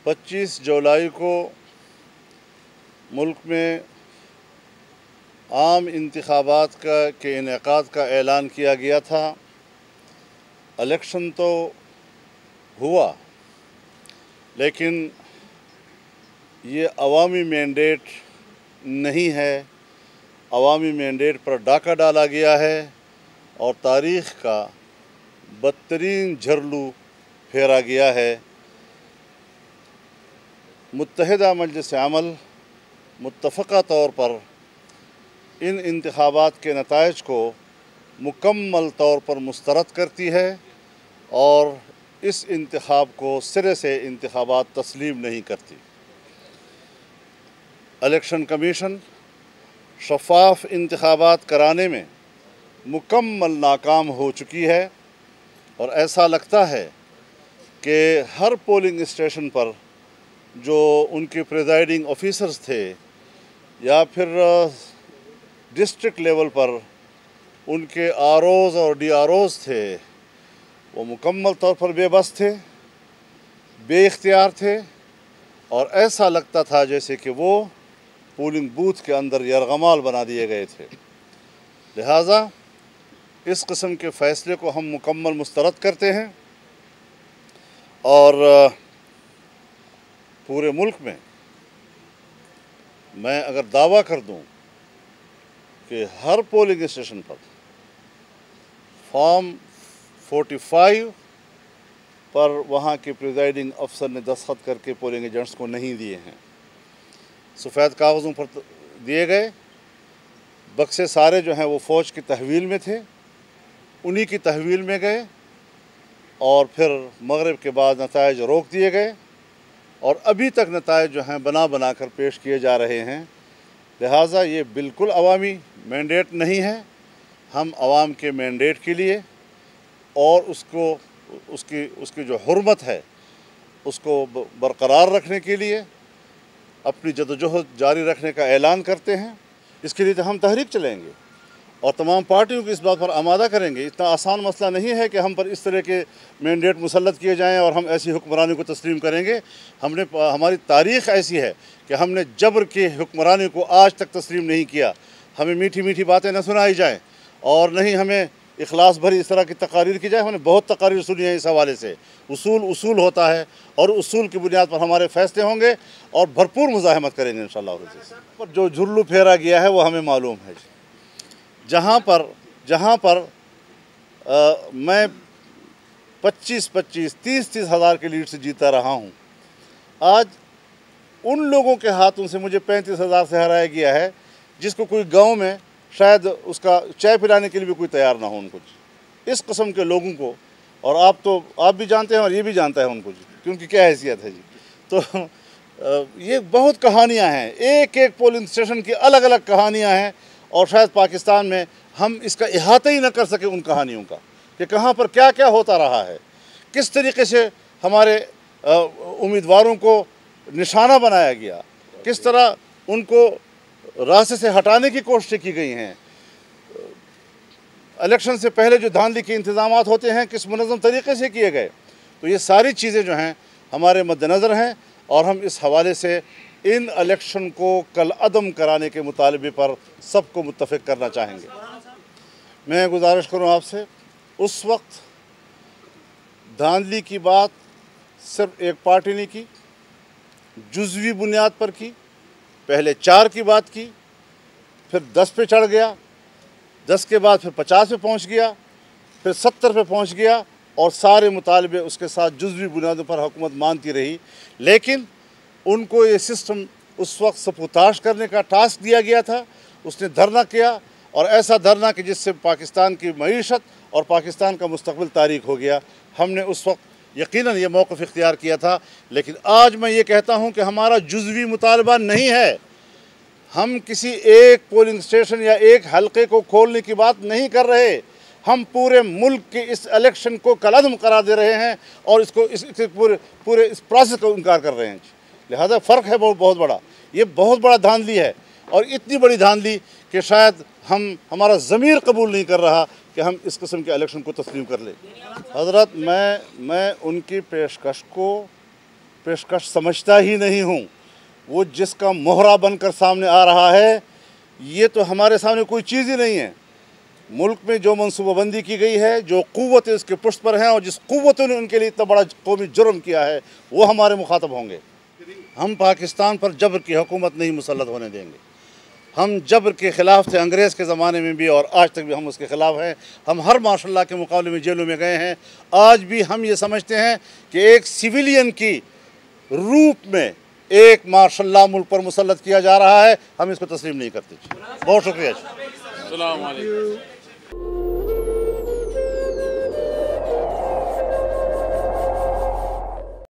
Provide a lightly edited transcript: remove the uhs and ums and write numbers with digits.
25 जुलाई को मुल्क में आम इंतखाबात के इनेकाद का ऐलान किया गया था। इलेक्शन तो हुआ, लेकिन ये अवामी मैंडेट नहीं है। अवामी मैंडेट पर डाका डाला गया है और तारीख़ का बदतरीन झरलू फेरा गया है। मुत्तहिदा मजलिस अमल मुत्तफ़क़ा तौर पर इन इंतखाबात के नताइज को मुकम्मल तौर पर मुस्तरद करती है और इस इंतखाब को सिरे से इंतखाबात तस्लीम नहीं करती। इलेक्शन कमीशन शफ़ाफ इंतखाबात कराने में मुकम्मल नाकाम हो चुकी है और ऐसा लगता है कि हर पोलिंग स्टेशन पर जो उनके प्रिजाइडिंग ऑफिसर्स थे या फिर डिस्ट्रिक्ट लेवल पर उनके आरओज़ और डीआरओज़ थे, वो मुकम्मल तौर पर बेबस थे, बेइख्तियार थे और ऐसा लगता था जैसे कि वो पोलिंग बूथ के अंदर यरगमाल बना दिए गए थे। लिहाजा इस किस्म के फ़ैसले को हम मुकम्मल मुस्तरद करते हैं और पूरे मुल्क में मैं अगर दावा कर दूं कि हर पोलिंग स्टेशन पर फॉर्म 45 पर वहाँ के प्रिजाइडिंग अफसर ने दस्तखत करके पोलिंग एजेंट्स को नहीं दिए हैं, सफ़ेद कागज़ों पर दिए गए। बक्से सारे जो हैं वो फ़ौज की तहवील में थे, उन्हीं की तहवील में गए और फिर मगरिब के बाद नताइज रोक दिए गए और अभी तक नताइज जो हैं बना कर पेश किए जा रहे हैं। लिहाजा ये बिल्कुल अवामी मैंडेट नहीं है। हम अवाम के मैंडेट के लिए और उसकी जो हुर्मत है उसको बरकरार रखने के लिए अपनी जदोजहद जारी रखने का ऐलान करते हैं। इसके लिए तो हम तहरीक चलेंगे और तमाम पार्टियों को इस बात पर आमादा करेंगे। इतना आसान मसला नहीं है कि हम पर इस तरह के मैंडेट मुसल्लत किए जाएं और हम ऐसी हुक्मरानी को तस्लीम करेंगे। हमारी तारीख़ ऐसी है कि हमने जबर की हुक्मरानी को आज तक तस्लीम नहीं किया। हमें मीठी मीठी बातें न सुनाई जाएँ और नहीं हमें इखलास भरी इस तरह की तकारीर की जाए। हमने बहुत तकारीर सुनी है इस हवाले से। उसूल होता है और उसूल की बुनियाद पर हमारे फ़ैसले होंगे और भरपूर मुज़ाहमत करेंगे इंशाअल्लाह। पर जो झुर्लू फेरा गया है वो हमें मालूम है। जहाँ पर मैं 25-25, 30-30 हज़ार के लीड से जीता रहा हूँ, आज उन लोगों के हाथों से मुझे 35 हज़ार से हराया गया है जिसको कोई गांव में शायद उसका चाय पिलाने के लिए भी कोई तैयार ना हो उनको। इस किस्म के लोगों को, और आप भी जानते हैं और ये भी जानता है उनको जी, क्योंकि क्या हैसियत है जी। तो ये बहुत कहानियाँ हैं, एक एक पोलिंग स्टेशन की अलग अलग कहानियाँ हैं और शायद पाकिस्तान में हम इसका इहाता ही न कर सके उन कहानियों का कि कहाँ पर क्या क्या होता रहा है, किस तरीके से हमारे उम्मीदवारों को निशाना बनाया गया, किस तरह उनको रास्ते से हटाने की कोशिशें की गई हैं। इलेक्शन से पहले जो धांधली के इंतज़ामात होते हैं किस मुनज़्ज़म तरीके से किए गए। तो ये सारी चीज़ें जो हैं हमारे मद्देनज़र हैं और हम इस हवाले से इन इलेक्शन को कल अदम कराने के मुतालबे पर सबको मुत्तफ़िक़ करना चाहेंगे। मैं गुजारिश करूँ आपसे, उस वक्त धांधली की बात सिर्फ एक पार्टी ने की, जुज़वी बुनियाद पर की। पहले 4 की बात की, फिर 10 पे चढ़ गया, 10 के बाद फिर 50 पे पहुंच गया, फिर 70 पे पहुंच गया और सारे मुतालबे उसके साथ जुज़वी बुनियादों पर हुकूमत मानती रही। लेकिन उनको ये सिस्टम उस वक्त सपुताश करने का टास्क दिया गया था। उसने धरना किया और ऐसा धरना कि जिससे पाकिस्तान की मईशत और पाकिस्तान का मुस्तक़बिल तारीक हो गया। हमने उस वक्त यकीनन ये मौक़िफ़ इख्तियार किया था, लेकिन आज मैं ये कहता हूँ कि हमारा जुज़वी मुतालबा नहीं है। हम किसी एक पोलिंग स्टेशन या एक हलके को खोलने की बात नहीं कर रहे। हम पूरे मुल्क के इस इलेक्शन को कलअदम करार दे रहे हैं और पूरे इस प्रोसेस को इनकार कर रहे हैं। लिहाजा फ़र्क है बहुत बड़ा। ये बहुत बड़ा धांधली है और इतनी बड़ी धांधली कि शायद हमारा ज़मीर कबूल नहीं कर रहा कि हम इस किस्म के इलेक्शन को तस्लीम कर लें। हज़रत, मैं उनकी पेशकश को पेशकश समझता ही नहीं हूँ। वो जिसका मोहरा बनकर सामने आ रहा है, ये तो हमारे सामने कोई चीज़ ही नहीं है। मुल्क में जो मनसूबाबंदी की गई है, जो क़ुव्वतें उसके पुष्ट पर हैं और जिस क़ुव्वतों ने उनके लिए इतना बड़ा कौमी जुर्म किया है, वो हमारे मुखातब होंगे। हम पाकिस्तान पर जबर की हुकूमत नहीं मुसल्लत होने देंगे। हम जबर के ख़िलाफ़ थे अंग्रेज़ के ज़माने में भी, और आज तक भी हम उसके ख़िलाफ़ हैं। हम हर मार्शल के मुकाबले में जेलों में गए हैं। आज भी हम ये समझते हैं कि एक सिविलियन की रूप में एक मार्शल मुल्क पर मुसल्लत किया जा रहा है। हम इसको तस्लीम नहीं करते। बहुत शुक्रिया।